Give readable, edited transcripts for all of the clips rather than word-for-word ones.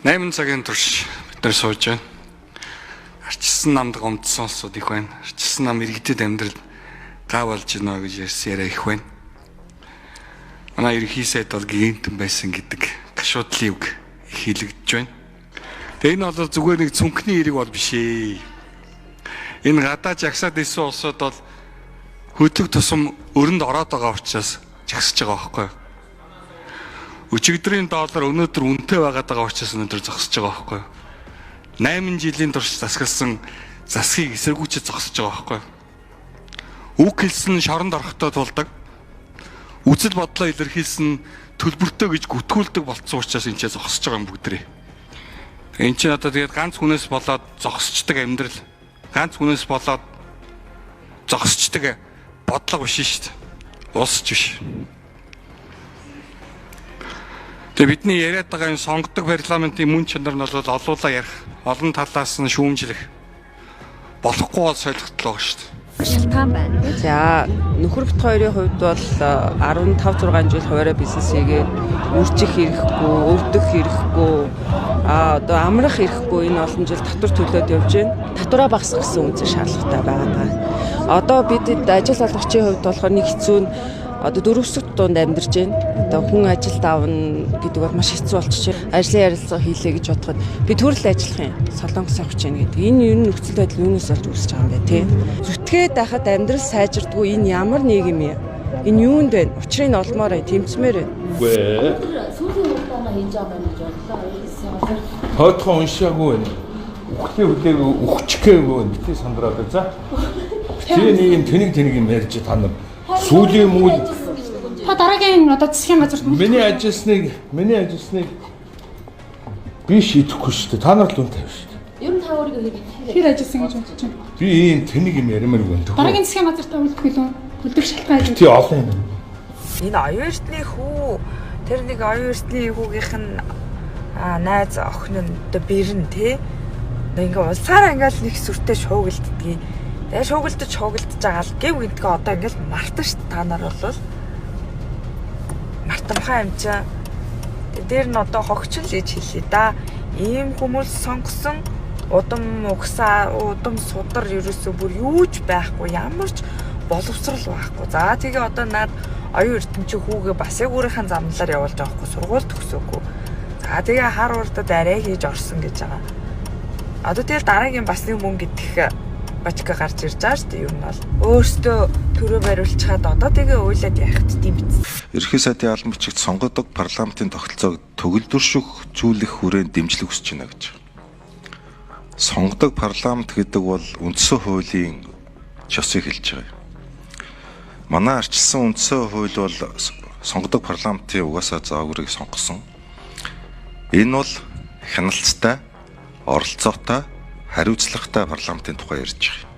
8 цагийн турш бид нар сууж байна. Арчилсан намд гомдсон улсууд их байна. Арчилсан нам иргэдэд амьдрал гав болж байна гэж яриа их байна. Манай ерөнхий сайд бол гинтэн байсан гэдэг гашуудлын үг хэлэгдэж байна. Тэгээ энэ бол зүгээр нэг цүнхний хэрэг бол биш ээ. Энэ гадаа жагсаад исэн улсууд бол хөдлөг тусам өрөнд ороод байгаа учраас жагсаж байгаа байхгүй юу? Өчигдрийн доллар өнөөдөр үнэтэй байгаад байгаа учраас өнөөдөр зогсож байгаа байхгүй юу? 8 жилийн турш засгалсан засгийг эсэргүүцэж зогсож байгаа байхгүй юу? Үг хэлсэн шоронд орохдоо тулдаг. Үзэл бодлоо илэрхийлсэн төлбөртэй гэж гүтгүүлдэг болцсон учраас энэ ч зогсож байгаа юм бүгдрээ. Энэ чинь одоо тэгээд ганц хүнээс болоод зогсчдаг амьдрал, ганц хүнээс болоод зогсчдаг бодлого биш шүү дээ. Улс ч биш. Тэгээ бидний яриад байгаа энэ сонгодог парламентын мөн чанар нь бол олуулаа ярих, олон талаас нь шүүмжлэх болохгүй бол солигдлоо шүү дээ. Шалтгаан байна. За нөхөр бит хоёрын хувьд бол 15 6 жил хуваараа бизнес хийгээд үржих хэрэггүй, өвдөх хэрэггүй, одоо амрах хэрэггүй энэ олон жил татвар төлөөд явж байна. Татвараа багасгах гэсэн үнцээр шаардлагатай байгаа. Одоо бид ажил олгогчийн хувьд болохоор нэг хэцүү нь одоо 4 өсөлт дунд амьдарч байна. Одоо хүн ажилд авна гэдэг бол маш хэцүү болчихжээ. Ажлын ярилцлага хийлээ гэж бодоход би төрөл ажиллах юм. Солонгос авах гэж байна гэдэг. Энэ ер нь нөхцөл байдал юунаас болж үүсэж байгаа юм бэ те? Зүтгээд байхад амьдрал сайжирдгүй энэ ямар нийгэм юм? Энэ юунд байна? Учрыг нь олмоор тэмцмээр байна. Үгүй ээ. Сүүлийн хугацаанд хийж байгаа юм гэж бодлоо. Хоотхон уншаагүй байна. Үхтээ хүлээг өгчихгээгүй нэтээ сандраад байна. За. Тийм нэг тэнэг юм ярьж та нар сүүлийн мөл Та дараагийн одоо засгийн газарт миний ажилласныг би шийдэхгүй шүү дээ. Та нар л үн тавь шүү дээ. ер нь та өөрийгөө хэр ажилласан гэж бодож байна. Би ийм тэнэг юм ярмаар байна. Дараагийн засгийн газарт үлдэх шалтгаан юу? Тий олон юм. Энэ оюун эрдний хүү тэр нэг оюун эрдний хүүгийнх нь найз охин нь одоо бэрн тий. Ингээ улсаараа ингээл нэг сүртэй шуугилддгийг. Тэгээ шуугилдаж байгаа л гэв гинтгээ одоо ингээл мартан ш та нар бол мартамхай юм чаа. Дээр нь одоо хогч л гэж хэлээ да. Ийм хүмүүс сонгосон удам угсаа удам судар ерөөсөө бүр юуж байхгүй ямар ч боловсрал байхгүй. За тэгээ одоо наад оюун эрдэмчийн хүүгээ бас яг өөрийнхөө замналаар явуулж байгаа хгүй сургууль төгсөөгүй. За тэгээ хар урдад арай хийж орсон гэж байгаа. Одоо тэгэл дараагийн бас нэг мөнгө идэх бачка гарч ирж байгаа шүү дээ. Юу нь бол өөртөө төрөө бариулчихад одоо тэгээ уйлаад яах гэдэм биз. Ерөнхий сайдын албан бичигт сонгодог парламентын тогтолцоог төгөлдршүүлэх хүрээнд дэмжлэг хүсэж байна гэж. Сонгодог парламент гэдэг бол үндсэн хуулийн чосыг хэлж байгаа юм. Манай арчилсан үндсэн хууль бол сонгодог парламентын угаасаа зааврыг сонгосон. Энэ бол хяналттай, оролцоотой, хариуцлагатай парламентын тухай ярьж байгаа.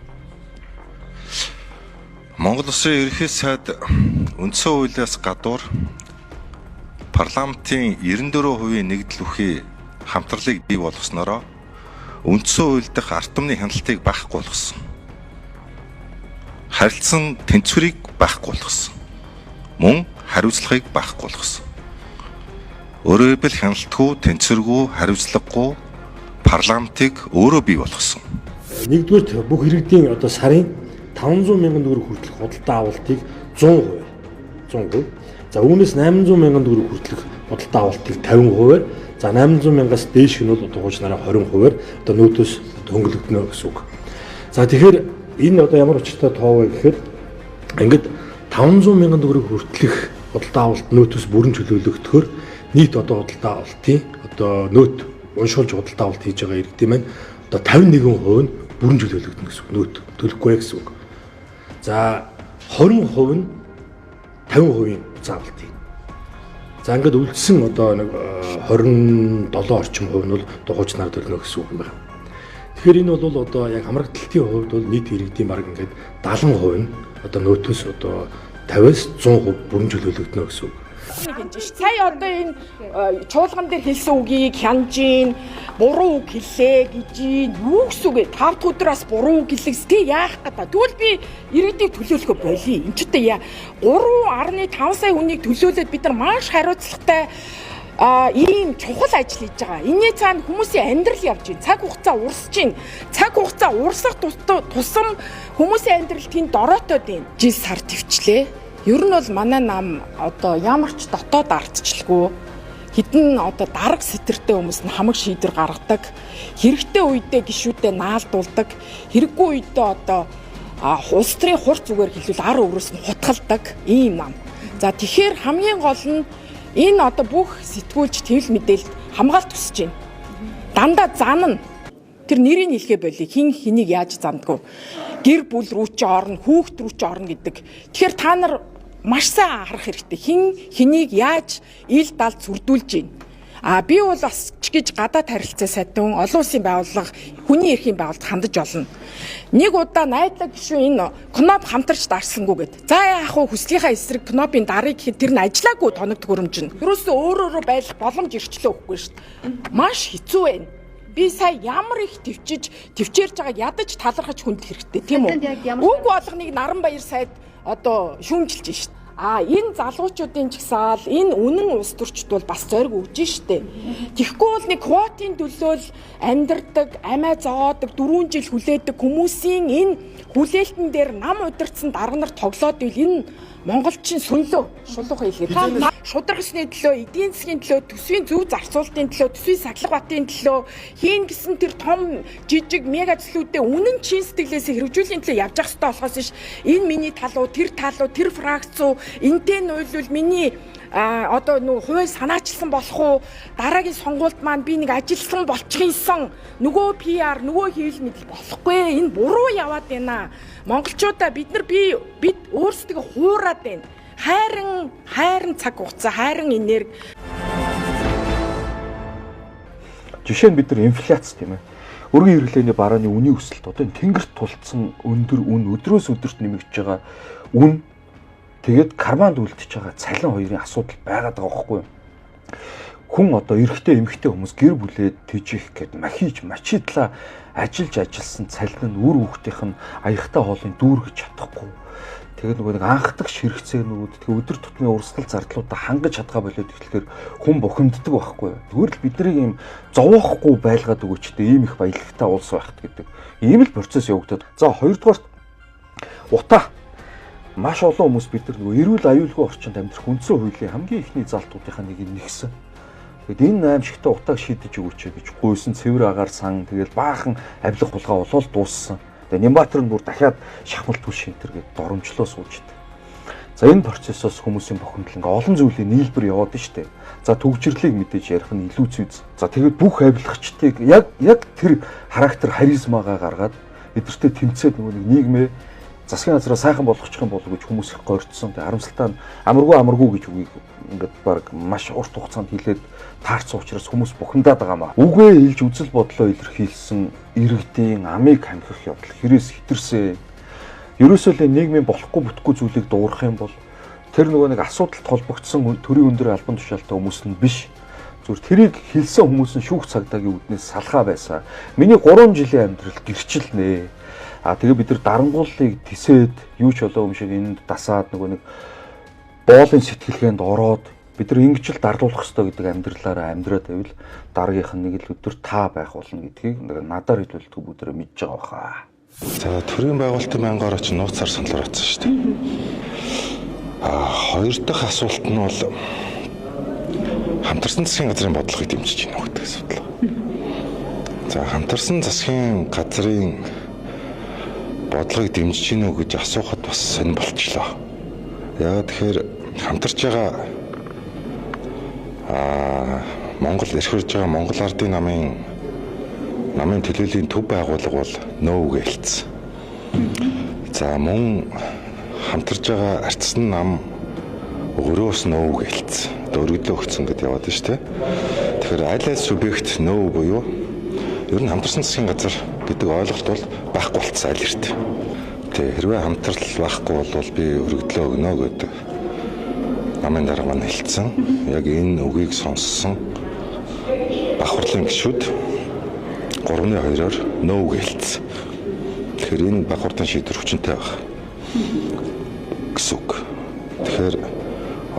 Монгол Улсын ерөнхий сайд үндсэн хуулиас гадуур парламентын 94% нэгдэл бүхий хамтралыг бий болгосноор үндсэн хууль дахь ард түмний хяналтыг байхгүй болгосон. Харилцан тэнцвэрийг байхгүй болгосон. Мөн хариуцлагыг байхгүй болгосон. Өөрөөр хэлбэл хяналтгүй, тэнцвэргүй, хариуцлагагүй парламентыг өөрөө бий болгосон. Нэгдүгээр бүх иргэдийн одоо сарын 500 мянган төгрөг хүртэлх худалдаа авалтыг 100%. За үүнээс 800 мянган төгрөг хүртэлх худалдаа авалтыг 50%. За 800 мянгаас дээш нь бол одоо хуучнараа 20%-аар одоо нөөтөөс хөнгөлөгдөнө гэсэн үг. За тэгэхээр энэ одоо ямар учиртай тоо вэ гэхээр ингээд 500 мянган төгрөг хүртэлх худалдаа авалт нөөтөөс бүрэн чөлөөлөгдөхөөр нийт одоо худалдаа авалтын одоо нөөт уншуулж худалдаа авалт хийж байгаа иргэдийн маань одоо 51% нь бүрэн чөлөөлөгдөнө гэсэн үг. Нөөт төлөхгүй гэсэн үг. За 20% нь 50%-ийн заавалтыг. За ингээд үлдсэн одоо нэг 27 орчим хувь нь бол дугуйчнаар төлнө гэсэн үг юм байна. Тэгэхээр энэ бол одоо яг хамрагдалтын хувьд бол нийт иргэдийн баг ингээд 70% нь одоо нөөтөөс одоо 50-аас 100% бүрэн чөлөөлөгдөнө гэсэн үг. Сая одоо энэ чуулган дээр хэлсэн үгийг хянаж ийн буруу үг хэллээ гэж юу гэсэн үг вэ? 5 дахь өдрөөс буруу үг хэллэгс тий яах гэдэг. Тэгвэл би иргэдийг төлөөлөхөө болий. Энд ч одоо 3.5 сая хүнийг төлөөлөөд бид нар маш хариуцлагатай ийм чухал ажил хийж байгаа. Энийн цаана хүмүүсийн амьдрал явж байна. Цаг хугацаа урсж байна. Цаг хугацаа урсах тусам хүмүүсийн амьдрал тэнд дороотоод байна. Жил сар төвчлээ. Ер нь бол манай нам одоо ямар ч дотоод ардчлгүй хэдэн одоо дарга сэтэртэй хүмүүс нь хамаг шийдвэр гаргадаг. Хэрэгтэй үедээ гишүүдэд наалдуулдаг. Хэрэггүй үедээ одоо улс төрийн хурц зүгээр хэлвэл ар өрөөс нь хутгалдаг ийм нам. За тэгэхээр хамгийн гол нь энэ одоо бүх сэтгүүлч тэвэл мэдээлэлд хамгаалт хүсэж байна. Дандаа зан нь тэр нэрийг хэлхээ болий хин хэнийг яаж зандгүй. Гэр бүл рүү ч орно, хүүхд рүү ч орно гэдэг. Тэгэхээр та нар маш сайн анхаарах хэрэгтэй. Хин хэнийг яаж ил далд сүрдүүлж байна. Би бол бас ч гэж гадаад харилцаа сайдын олон улсын байгууллага хүний эрхийн байгууллагад хандаж олно. Нэг удаа найдлаг гишүүн энэ Кноп хамтарч дарсангүй гэд. За яах вэ хүслийнхаа эсрэг Кнопын дарыг гэхэд тэр нь ажиллаагүй тоног төхөөрөмж нь. Юурээсээ өөрөө байлах боломж ирчлээ өгөхгүй шүү дээ. Маш хэцүү байна. Би сая ямар их төвчээрж байгааг ядаж талархаж хүнд хэрэгтэй тийм үү? Үг болгоныг Наранбаяр сайд одоо шүүмжилж шít. Энэ залуучуудын чагсаал энэ үнэн улс төрчд бол бас зориг өгж штэ. Тэгэхгүй бол нэг квотын төлөө амьдардаг, амиа зоогоодог, 4 жил хүлээдэг хүмүүсийн энэ хүлээлтэн дээр нам удирдсан дарга нар тоглоод ивэл энэ монголчин сүнлөө шулуухан хэлгээд. Шударгасны төлөө, эдийн засгийн төлөө, төсвийн зөв зарцуулалтын төлөө, төсвийн сахилга батын төлөө хийн гэсэн тэр том жижиг мега зүйлүүдэд үнэн чин сэтгэлээсээ хэрэгжүүлэх төлөө явж ах хэрэгтэй болохоос ш энэ миний талуу, тэр фракцуу энтэй нуйлвал миний одоо нөгөө хувийн санаачилсан болох уу дараагийн сонгуульд маань би нэг ажилсан болчихсон нөгөө PR нөгөө хийвэл мэдэл болохгүй энэ буруу яваад байна. Монголчуудаа бид өөрсдөө хуураад байна. Хайрын цаг хугацаа, хайрын энерги. Жишээ нь бид нар инфляц тийм ээ. Өргөн хэрэглээний барааны үнийн өсөлт одоо энэ тэнгэрт тулцсан өндөр үн өдрөөс өдөрт нэмэгдэж байгаа үн тэгээд карбонд үлдчихэж байгаа цалин хоёрын асуудал байгаад байгаа байхгүй юу? Хүн одоо эрэгтэй эмэгтэй хүмүүс гэр бүлээд тэжих гээд мачидлаа ажилласан цалин нь үр хүүхдийнх нь аягтай хоолыг дүүргэж чадахгүй. Тэгээд нөгөө нэг анхдаг ширхцээнүүд тэгээд өдөр тутмын урсгал зардлуудаа хангаж чадгаа болоод ихлээр хүн бухимддаг байхгүй юу? Зүгээр л бидний ийм зовоохгүй байлгаад өгөөчтэй ийм их баялагтай улс байхт гэдэг. Ийм л процесс явагдаад. За хоёрдугаарт утаа маш олон хүмүүс бид нар нөгөө эрүүл аюулгүй орчинд амьдрах үндсэн хуулийн хамгийн ихний залтуудынхаа нэг нь нэгсэн. Тэгэд энэ аимшигтай утааг шийдэж өгөөч гэж гуйсан цэвэр агаар сан тэгэл баахан авилга хулгай болол дууссан. Тэгээ Нямбатар нь бүр дахиад шахмал түл шинтер гээд доромжлоо сууждаг. За энэ процессоос хүмүүсийн бохимдол ингээ олон зүйлийн нийлбэр яваад штэ. За төгжрлийг мэдээж ярих нь илүү зүйз. За тэгээд бүх авилгачдыг яг тэр характер харизмагаа гаргаад эдгэртээ тэмцээд нөгөө нэг нийгмээ засгийн газараа сайхан болгочих юм болов гэж хүмүүс их горьдсон. Тэгээ харамсалтай нь амаргүй гэж үгийг ингээд баг маш урт хугацаанд хэлээд таарсан учраас хүмүүс бухимдаад байгаа маа. Үгээ хэлж үзэл бодлоо илэрхийлсэн иргэдийн амийг хамхих явдал хэрэгс хитэрсэн. Ерөөсөө л нийгмийн болохгүй бүтэхгүй зүйлийг дуурах юм бол тэр нөгөө нэг асуудалд холбогдсон төрийн өндөр албан тушаалтай хүмүүс нь биш. Зүгээр тэрийг хэлсэн хүмүүс нь шүүх цагдаагийн үднээс салхаа байсан. Миний 3 жилийн амьдрал гэрчил нэ. Тэгээ бид нар дарангууллыг тисээд юу ч болоо юм шиг энд дасаад нөгөө нэг боолын сэтгэлгээнд ороод бид нар ингэж л дарлуулах хэрэгтэй гэдэг амьдралаараа амьдраад байвал дараагийнх нь нэг л өдөр та байх болно гэдгийг надаар хэлвэл бүгдээрээ мэдж байгаа баха. За төрийн байгуулалтын мянгаар ч нууцаар санал гаргасан шүү дээ. Хоёр дахь асуулт нь бол хамтарсан засгийн газрын бодлогыг дэмжиж гинэ гэдэг асуудал. За хамтарсан засгийн газрын бодлогыг дэмжиж гинэ үү гэж асуухад бас сонир болчихлоо. Яагаад тэгэхээр хамтарч байгаа Монгол эрхэрж байгаа Монгол Ардын намын төлөөллийн төв байгууллага бол нөө гэлцсэн. За мөн хамтарж байгаа ардсан нам өрөөс нөө гэлцсэн. Өргөдлөө өгсөн гэдээ яваад байна шүү дээ. Тэгэхээр аль аль субъект нөө буюу ер нь хамтарсан засгийн газар гэдэг ойлголт бол байхгүй болцсон аль эрт. Тэгээ хэрвээ хамтрал байхгүй бол би өргөдлөө өгнө гэдэг намын дарга маань хэлсэн. Яг энэ үгийг сонссон бахварлын гишүүд 3-2-оор нөө гэлцсэн. Тэгэхээр энэ бахварлын шийдвэр хүчинтэй байх гэсэн үг. Тэгэхээр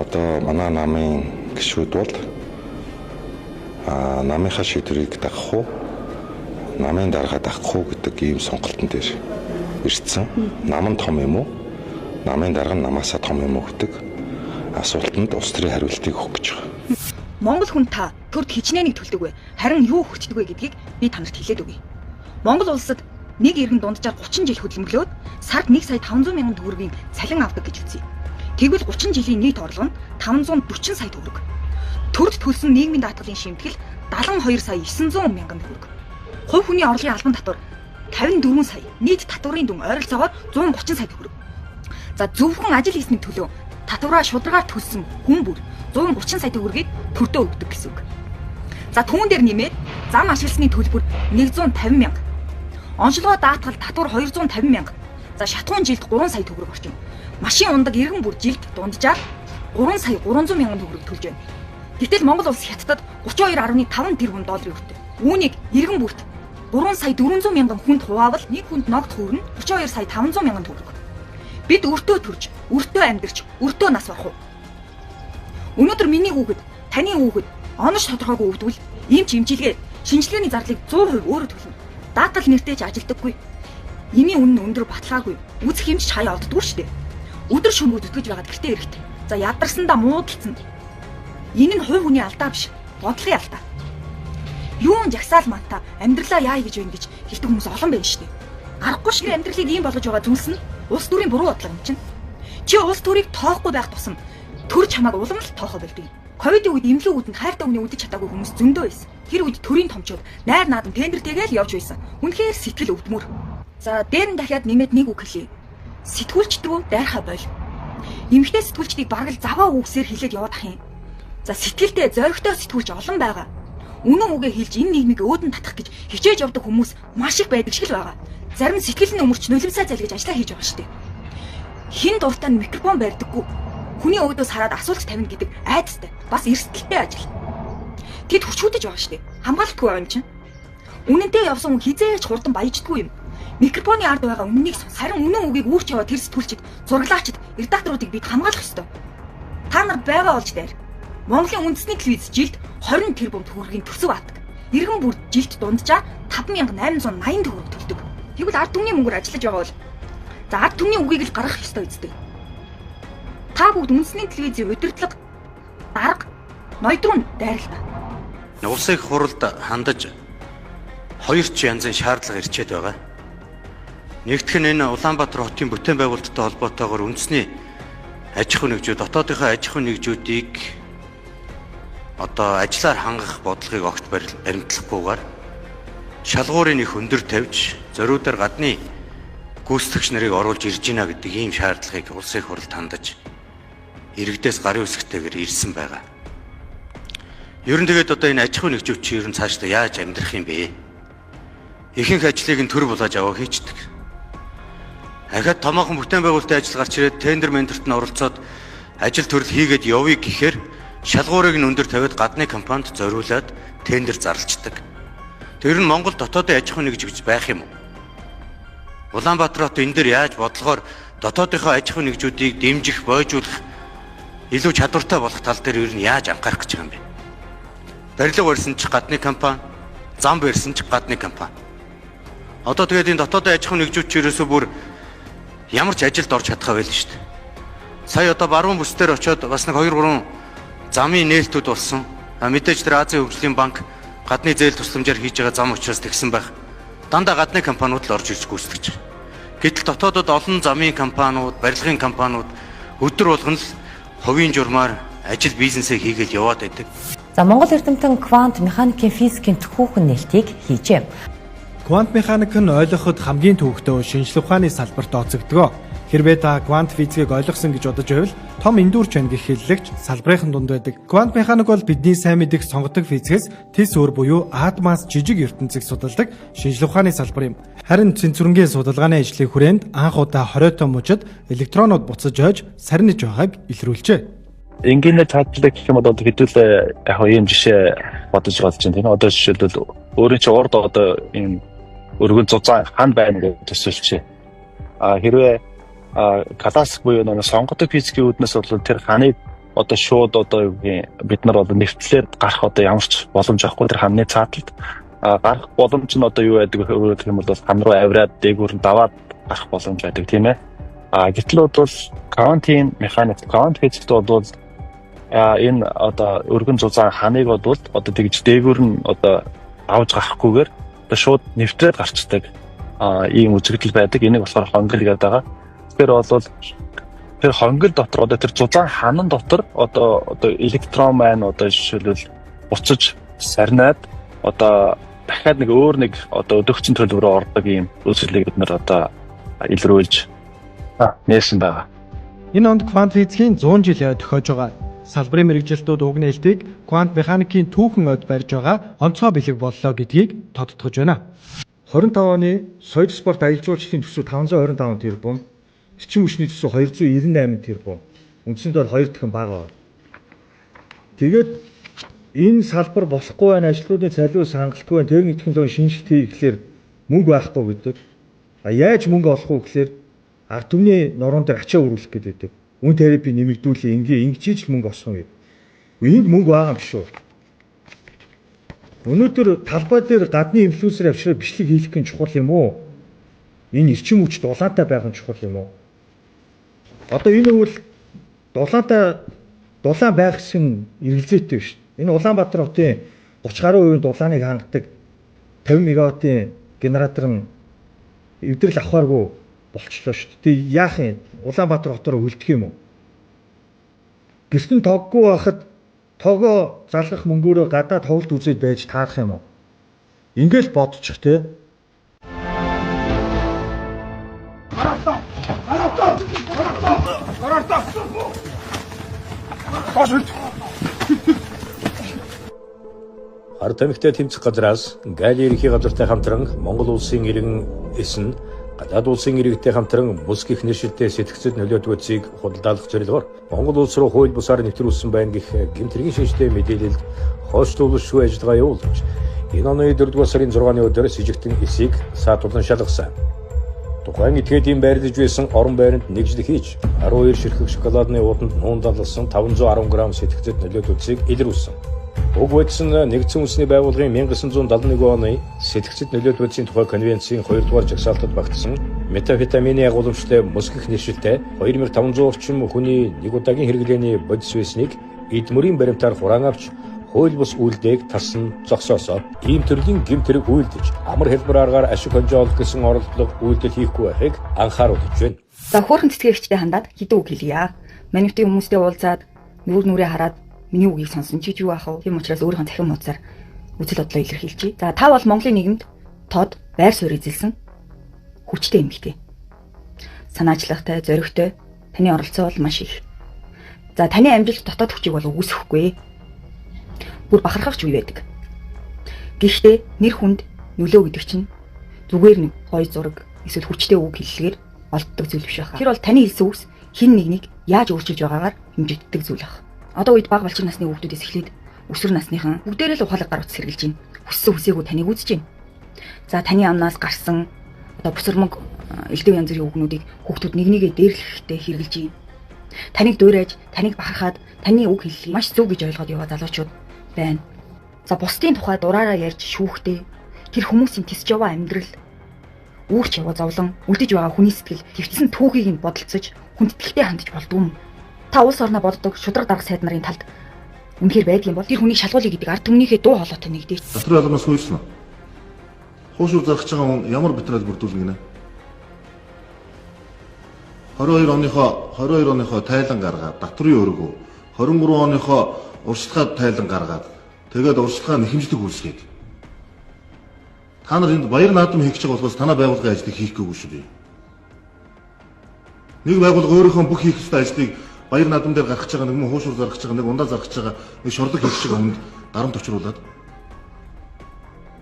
одоо манай намын гишүүд бол намынхаа шийдвэрийг дагах уу, намын дарга дагах уу гэдэг ийм сонголтон дээр ирсэн. Нам нь том юм уу? Намын дарга намаасаа том юм уу гэдэг асуултанд улс төрийн хариултыг өгөх гэж байгаа. Монгол хүн та төрд хичнээнийг төлдөг вэ? Харин юу өгчдөг вэ гэдгийг би танарт хэлээд өгье. Монгол улсад нэг иргэн дунджаар 30 жил хөдөлмөрлөөд сард 1 сая 500 мянган төгрөгийн цалин авдаг гэж үзье. Тэгвэл 30 жилийн нийт орлого нь 540 сая төгрөг. Төрд төлсөн нийгмийн даатгалын шимтгэл 72 сая 900 мянган төгрөг. Хувь хүний орлогын албан татвар 54 сая, нийт татварын дүн ойролцоогоор 130 сая төгрөг. За зөвхөн ажил хийсний төлөө татвараа шударгаар төлсөн хүн бүр 130 сая төгрөгийг төрдөө өгдөг гэсэн үг. За түүн дээр нэмээд зам ашигласны төлбөр 150 мянга. Онцлогоо даатгал татвар 250 мянга. За шатхуун жилд 3 сая төгрөг орчим. Машин ундаг иргэн бүр жилд дунджаар 3 сая 300 мянган төгрөг төлж байна. Гэтэл Монгол улс хятадд 32.5 тэрбум долларын өртөө. Үүнийг иргэн бүрт 3 сая 400 мянган хүнд хуваавал нэг хүнд ногд хүрнэ 32 сая 500 мянган төгрөг. Бид өртөө төрж, өртөө амьдарч, өртөө нас барах уу? Өнөөдөр миний хүүхэд, таны хүүхэд онош тодорхойгүй өвдвөл ийм ч имчилгээ шинжилгээний зардлыг 100% өөрөө төлнө. Даатгал нэртэй ч ажилдаггүй. Эмийн үнэ нь өндөр баталгаагүй. Үзэх юмч хаяа олддгүй шүү дээ. Өдөр шөнөгүй зүтгэж байгаад гэртээ ирэхтэй. За ядарсандаа муудалцсан. Энэ нь хувь хүний алдаа биш, бодлогын алдаа. Юун жагсаал мантаа амьдралаа яая гэж байна гэж хэлдэг хүмүүс олон байна шүү дээ. Аргагүй шиг амьдралыг ийм болгож байгаа зүйлс нь улс төрийн буруу бодлого юм чинь. Чи улс төрийг тоохгүй байх тусам төр чамааг улам л тоохоо болдог. Ковидын үед эмнэлэг үүдэнд хайртай хүний үдэж чадаагүй хүмүүс зөндөө байсан. Тэр үед төрийн томчууд найр наадан тендер тэгээл явж байсан. Үнэхээр сэтгэл өвдмөр. За дээр нь дахиад нэмээд нэг үг хэлье. Сэтгүүлчдрүү дайрхаа бойл. Эмхтэй сэтгүүлчдийг бараг л заваа үгсээр хэлээд яваад ах юм. За сэтгэлтэй зоригтой сэтгүүлч олон байгаа. Үнэн үгээ хэлж энэ нийгмийг өөдөн татах гэж хичээж явдаг хүмүүс маш их байдаг шиг л байгаа. Зарим сэтгэлийн өмөрч нулимсаа залгиж ажиллаа хийж байгаа шүү дээ. Хин дуртай нь микрофон барьдаггүй. Хүний өөдөөс хараад асуулт тавина гэдэг айдастай. Бас эрсдэлтэй ажил. Тэд хүчүүдэж байгаа шүү дээ. Хамгаалтгүй юм чинь. Үнэнтэй явсан хүн хизээч хурдан баяждаггүй юм. Микрофоны ард байгаа үннийг сарин үнэн үгийг үүрч яваа тэр сэтгүүлчид, зураглаачид, редакторуудыг бид хамгаалах ёстой. Та нар байгаа болж дайр. Монголын үндэсний телевиз жилд 20 тэрбум төгрөгийн төсөв авдаг. Иргэн бүр жилд дунджаар 5880 төгрөг төлдөг. Тэгвэл ард түмний мөнгөөр ажиллаж байгаа бол за ард түмний үгийг л гаргах ёстой үстэй. Та бүгд үндэсний телевизийн удирдлага, дарга, ноёдрон дайралтаа. Улсын их хурлд хандаж хоёр ч янзын шаардлага ирчээд байгаа. Нэгдүгээр нь энэ Улаанбаатар хотын бүтээн байгуулалттай холбоотойгоор үндэсний аж ахуй нэгжүүд, дотоодынхоо аж ахуй нэгжүүдийг одоо ажиллаар хангах бодлогыг огт баримтлахгүйгээр шалгуурын их өндөр тавьж зориудаар гадны гүйцэтгэгч нарыг оруулж ирж гинэ гэдэг ийм шаардлагыг улсын их хурлд хандаж иргэдээс гарын үсгтэйгээр ирсэн байгаа. Ер нь тэгээд одоо энэ аж ахуй нэгжүүд чи ер нь цаашдаа яаж амьдрах юм бэ? Ихэнх ажлыг нь төр булааж аваа хийчдэг. Ахад томоохон бүтээн байгуулалтын ажил гарч ирээд тендер мендерт нь оролцоод ажил төрөл хийгээд явъя гэхээр шалгуурыг нь өндөр тавиад гадны компанид зориулаад тендер зарлцдаг. Тэр нь Монгол дотоодын аж ахуй нэгж гэж байх юм уу? Улаанбаатар хот энэ дээр яаж бодлогоор дотоодынхоо аж ахуй нэгжүүдийг дэмжих, бойжуулах илүү чадвартай болох тал дээр ер нь яаж анхаарах гэж байгаа юм бэ? Барилга барьсан ч гадны компани, зам барьсан ч гадны компани. Одоо тэгээд энэ дотоодын аж ахуй нэгжүүд ч ерөөсөө бүр ямар ч ажилд орж чадхаа байл шүү дээ. Сая одоо баруун бүс дээр очиод бас нэг 2-3 замын нээлтүүд болсон. Мэдээж тэр Азийн хөгжлийн банк гадны зээл тусламжаар хийж байгаа зам учраас тэгсэн байх. Дандаа гадны компаниуд л орж ирж гүйцэтгэж байгаа. Гэтэл дотоодод олон замын компаниуд, барилгын компаниуд өдөр болгон л хувийн журмаар ажил бизнесээ хийгээл яваад байдаг. За Монгол эрдэмтэн квант механикийн физикийн түүхэн нээлтийг хийжээ. Квант механик нь ойлгоход хамгийн төвөгтэй шинжлэх ухааны салбарт онцогдгоо. Хэрвээ та квант физикийг ойлгосон гэж бодож байвал том эндүрч байна гэх хэллэгч салбарын дунд байдаг. Квант механик бол бидний сайн мэдих сонгодог физикээс тис өөр буюу атомаас жижиг ертөнцийг судалдаг шинжлэх ухааны салбар юм. Харин цэнцүрэнгийн судалгааны ажлын хүрээнд анх удаа 20 том мужид электронууд буцаж ойж сарниж байгааг илрүүлжээ. Энгийнэ цаатлаг гэх юм одоо хэдүүлээ яг ийм жишээ бодож болж байна тийм. Одоо жишээлбэл өөрийн чи урд одоо ийм өргөн зузаан хан байна гэж төсөөлчихье. Хэрвээ классик буюу нэг сонгодог физикийн үүднээс бол тэр ханыг одоо шууд одоо юу гэх бид нар одоо нэвтлээд гарах одоо ямар ч боломж авахгүй тэр хамны цааталд гарах боломж нь одоо юу байдаг гэх юм бол хам руу авираад дээгүүр нь даваад гарах боломж байдаг тийм ээ. Гэтэл бол квантын механик квант физикт бол энэ одоо өргөн зузаан ханыг бол одоо тэгж дээгүүр нь одоо авж гарахгүйгээр одоо шууд нэвтрээд гарчдаг ийм үзэгдэл байдаг. Энийг болохоор хонгил гэдэг байгаа. Тэгэхээр бол тэр хонгил дотор одоо тэр зузаан ханан дотор одоо электрон маань одоо жишээлбэл буцаж сарнаад одоо дахиад нэг өөр нэг одоо өдөгчн төлбөрөөр ордог ийм үйлчлэлийг бид нар одоо илрүүлж нээсэн байгаа. Энэ онд квант физикийн 100 жил тохиож байгаа салбарын мэрэгжилтүүд уг нээлтийг квант механикийн түүхэн од барьж байгаа онцгой бэлэг боллоо гэдгийг тодтогч байна. 25 оны соёл спорт аялал жуулчлалын төсөв 525 тэрбум, эрчим хүчний төсөв 298 тэрбум. Үндсэндээ бол 2 дахин бага. Тэгээд энэ салбар болохгүй байна, ажлуудын цалиус хангалтгүй байна, техник технологийн шинжилт хийх гэхээр мөнгө байхгүй гэдэг. Яаж мөнгө олох вэ гэхээр ард түмний норон дээр ачаа өрүүлэх гэдэг. Үн тарифыг нэмэгдүүлээ, ингэж мөнгө олсон гэдэг. Энд мөнгө байгаа юм биш үү? Өнөөдөр талбай дээр гадны инфлюенсер авчраа бичлэг хийх гэн чухал юм уу? Энэ эрчим хүч дулаантай байх нь чухал юм уу? Одоо энэ бол дулаан байх гэсэн эргэлзээтэй шүү дээ. Энэ Улаанбаатар хотын 30 гаруй % дулааныг хангадаг 50 мегаваттын генератор нь эвдрэл авахааргүй болчихлоо шүү дээ. Тэг яах юм? Улаанбаатар хотоор үлдэх юм уу? Гэртэн тоггүй байхад тогоо залгах мөнгөөрөө гадаа тоглолт үзээд байж таарах юм уу? Ингээл бодчих те. Ард тамхитай тэмцэх газраас Галийн ерөнхий газартай хамтран Монгол улсын иргэн эсн гадаад улсын иргэдтэй хамтран бус гих нэршилтэй сэтгцэд нөлөөт үзийг худалдаалах зорилгоор Монгол улс руу хууль бусаар нэвтрүүлсэн байна гэх гэмтрийн шинжтэй мэдээлэлд хойшлуулшгүй ажиллагаа явуулж энэ оны 4-р сарын 6-ны өдөр с жигтэн эсийг саатуулан шалгасан. Тухайн этгээдийн байрлаж байсан орон байранд нэгжил хийж 12 ширхэг шоколадны ууданд нуун далсан 510 г сэтгцэд нөлөөт үзийг илрүүлсэн. Уг бодсон нэгдсэн үндэсний байгууллагын 1971 оны сэтгцэд нөлөөт бодисын тухай конвенцийн 2-р жагсаалтад багтсан метамфетамины агуулмжтай мөсгөх нэршилтэй 2500 орчим хүний нэг удаагийн хэрэглээний бодис байсныг эдмөрийн баримтаар хураан авч хууль бус үйлдээг тарсан зогсоосоо ийм төрлийн гэмт хэрэг үйлдэж амар хэлбэр аргаар ашиг хонжоолох гэсэн оролдлого үйлдэл хийхгүй байхыг анхааруулж байна. За хөөрхөн цэцгээвчтэй хандаад хэдэн үг хэлье. Манифтын хүмүүстэй уулзаад нүрээ хараад миний үгийг сонсон чи юу аах вэ? Тийм учраас өөрийнхөө цахим хуудасаар үзэл бодлоо илэрхийлчихье. За та бол Монголын нийгэмд тод байр суурь эзэлсэн хүчтэй эмэгтэй. Санаачлагтай, зоригтой, таны оролцоо бол маш их. За таны амжилт дотоод хүчийг бол үүсэхгүй. Бүр бахархах үе байдаг. Гэхдээ нэр хүнд нөлөө гэдэг чинь зүгээр нэг гоё зураг эсвэл хүчтэй үг хэллэгээр олддог зүйл биш байна. Тэр бол таны хэлсэн үгс хин нэгнийг яаж өөрчилж байгаагаар хэмжигддэг зүйл байна. Одоо үед бага балчир насны хүүхдүүдээс эхлээд өсвөр насныхан бүгдээрээ л ухаалаг гар утас хэрглэж байна. Хүссэн хүсээгүй таныг үзэж байна. За таны амнаас гарсан одоо бусармаг элдв янз бүрийн үгнүүдийг хүүхдүүд нэгнийгээ дээрлэхтэй хэрглэж байна. Таныг дуурайж, таныг бахархаад, таны үг хэллийг маш зөв гэж ойлгоод яваа залуучууд байна. За бусдын тухай дураараа ярьж шүүхтэй тэр хүмүүсийн тисж яваа амьдрал үүрч яваа зовлон үлдэж байгаа хүний сэтгэл твцсэн түүхийг нь бодолцож хүндэтгэлтэй хандж болдгүй юм. Та улс орноо боддог шудраг дарга сайд нарын талд үнэхээр байдгийн бол тэр хүнийг шалгуулъя гэдэг ард түмнийхээ дуу хоолойтой нэгдэж. Дотроо ялгамаас хөөсөн. Хуушур зарах гэж байгаа хүн ямар материал бүрдүүлнэ гинэ? 22 оныхоо тайлан гаргаад датрын өргөө 23 оныхоо урьдчилгаа тайлан гаргаад тэгээд урьдчилгаа нэхэмжлэг үүсгээд та нар энд баяр наадам хийх гэж байгаа болохоос танай байгууллагын ажлыг хийхгүйгүй шүү дээ. Нэг байгууллага өөрийнхөө бүх хийх ёстой ажлыг баяр наадам дээр гаргаж байгаа нэг хуушур заргаж байгаа нэг ундаа заргаж байгаа нэг шорлог хийж байгаа хүнд дарамт учруулад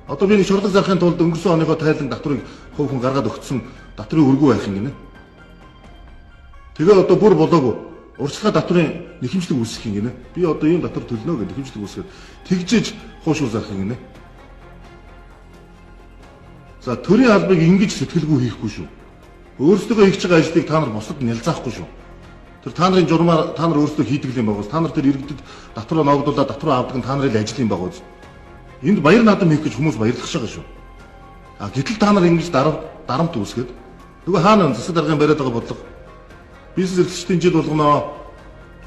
одоо би нэг шорлог зарахын тулд өнгөрсөн оныхоо тайлан датрыг хувь хүн гаргаад өгсөн датрын өргөө байх юм гинэ. Тэгээд одоо бүр болоогүй урьдчилгаа датрын нэхэмжлэг үүсгэх юм гинэ. Би одоо ийм датар төлнө гэдэг нэхэмжлэг үүсгээд тэгжиж хуушур зарах юм гинэ. За төрийн албыг ингэж сэтгэлгүй хийхгүй шүү. Өөрсдөө хийж байгаа ажлыг та нар бусад нялзаахгүй шүү. Тэр та нарын журмаар та нар өөрсдөө хийдэг юм байгаас та нар тэр иргэдэд татвараа ногдуулаад татвараа авдаг нь та нарын ажил юм байгаас. Энд баяр наадам хийх гэж хүмүүс баярлах шагаа шүү. А гэтэл та нар ингэж дарамт үүсгээд нөгөө хаана засаг даргын бариад байгаа бодлого бизнес эрхлэгчдийн жил болгоно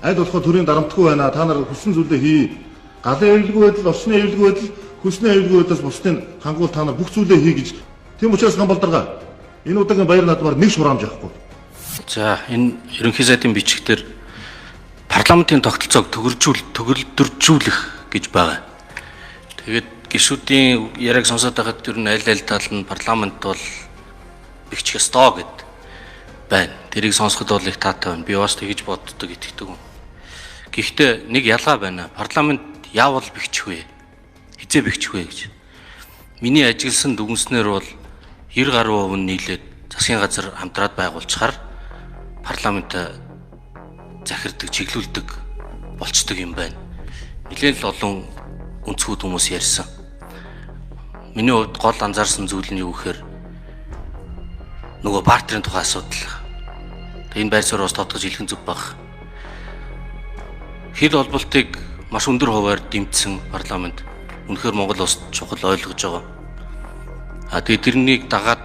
аль болох төрийн дарамтгүй байна. Та нар хүссэн зүйлээ хий. Галын аюулгүй байдал, орчны аюулгүй байдал, хүнсний аюулгүй байдлаас бусдын хангуул та нар бүх зүйлээ хий гэж. Тийм учраас Гамболдарга энэ удаагийн баяр наадмаар нэг шураамж авахгүй. За энэ ерөнхий сайдын бичгтэр парламентын тогтолцоог төгөлдржүүлэх гэж байгаа. Тэгээд гишүүдийн яриаг сонсоод байхад ер нь аль тал нь парламент бол бигчих ёстой гэд байна. Тэрийг сонсоход бол их таатай байна. Би бас тэгж боддог итгэдэг юм. Гэхдээ нэг ялгаа байна. Парламент яавал бигчих вэ? Хизээ бигчих вэ гэж. Миний ажилласан дүгнснээр бол 90% нийлээд засгийн газар хамтраад байгуулчихаар парламент захирдаг, чиглүүлдэг болцдог юм байна. Нэлээд л олон өнцгүүд хүмүүс ярьсан. Миний хувьд гол анзаарсан зүйл нь юу гэхээр нөгөө бартерын тухай асуудал. Энэ байр суурь бас тодгож илхэн зүг баг. Хил холболтыг маш өндөр хуваар дэмжсэн парламент үнэхээр Монгол улс чухал ойлгож байгаа. Тэгээд тэрнийг дагаад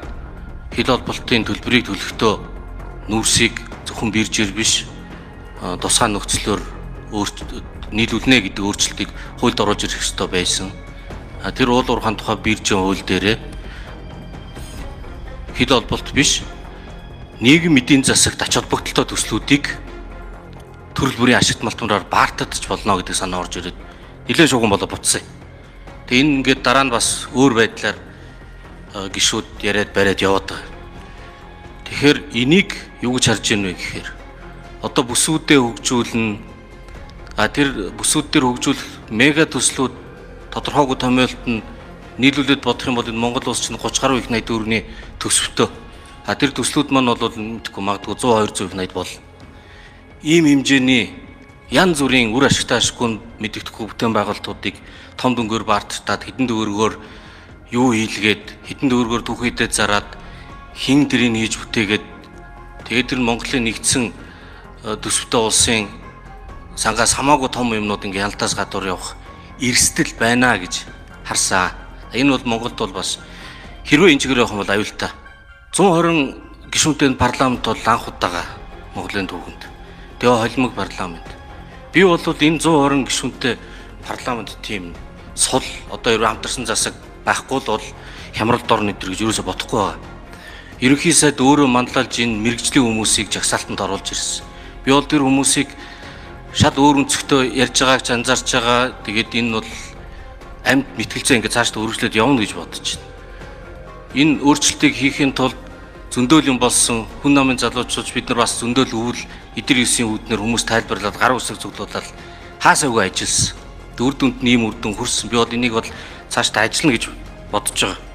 хил холболтын төлбөрийг төлөхдөө нүүрсийг зөвхөн биржээр биш тусгай нөхцлөөр нийлүүлнэ гэдэг өөрчлөлтийг хуульд оруулж ирэх ёстой байсан. Тэр уул уурхайн тухай биржийн хууль дээрээ хил холболт биш нийгэм эдийн засагт ач холбогдолтой төслүүдийг төрөл бүрийн ашигт малтмаар баартадч болно гэдэг санаа орж ирээд нэлээд шугам болоо буцсан. Тэгээ энэ ингээд дараа нь бас өөр байдлаар гишүүд яриад бариад яваад байгаа. Тэгэхээр энийг юу гэж харж байна вэ гэхээр одоо бүсүүдэд хөгжүүлнэ. Тэр бүсүүд дээр хөгжүүлэх мега төслүүд тодорхойгүй томьёолт нь нийлүүлээд бодох юм бол энэ Монгол улс чинь 30 гаруй их найд төгрөгийн төсөвтэй. Тэр төслүүд маань бол мэдгүй магадгүй 100 200 их найд бол ийм хэмжээний янз бүрийн үр ашигтай ашиггүй мэддэхгүй бүтээн байгуулалтуудыг том дүнгээр баартаад хэдэн төгрөгөөр юу хийлгээд хэдэн төгрөгөөр түүхийдээ зараад хин тэрийг хийж бүтээгээд тэгээд тэр Монголын нэгдсэн төсөвтэй улсын сангаас хамаагүй том юмнууд ингээ ялтаас гадуур явах эрсдэл байна гэж харсан. Энэ бол Монголд бол бас хэрвээ энэ чигээр явах юм бол аюултай. 120 гишүүнтэй парламент бол анх удаага Монголын түүхэнд. Тэгээ холимог парламент. Би бол энэ 120 гишүүнтэй парламент тийм сул одоо ерөө хамтарсан засаг байхгүй л бол хямралд орно гэдэр гэж юусоо бодохгүй байгаа. Ерөнхий сайд өөрөө манлайлж энэ мэрэгжлийн хүмүүсийг жагсаалтанд оруулж ирсэн. Би бол тэр хүмүүсийг шал өөр өнцгтөө ярьж байгааг ч анзаарч байгаа. Тэгээд энэ бол амьд мэтгэлцээ ингээд цаашдаа өргөжлөд явна гэж бодож байна. Энэ өөрчлөлтийг хийхин тулд зөндөөл юм болсон хүн намын залуучууд бид нар бас зөндөөл өвөл эдэр юусын үүднэр хүмүүс тайлбарлаад гар үсэг цуглуулаад хаасаа үгүй ажилласан. Үр дүнд нэм үр дүн хүрсэн. Би бол энийг бол цаашдаа ажиллана гэж бодож байгаа.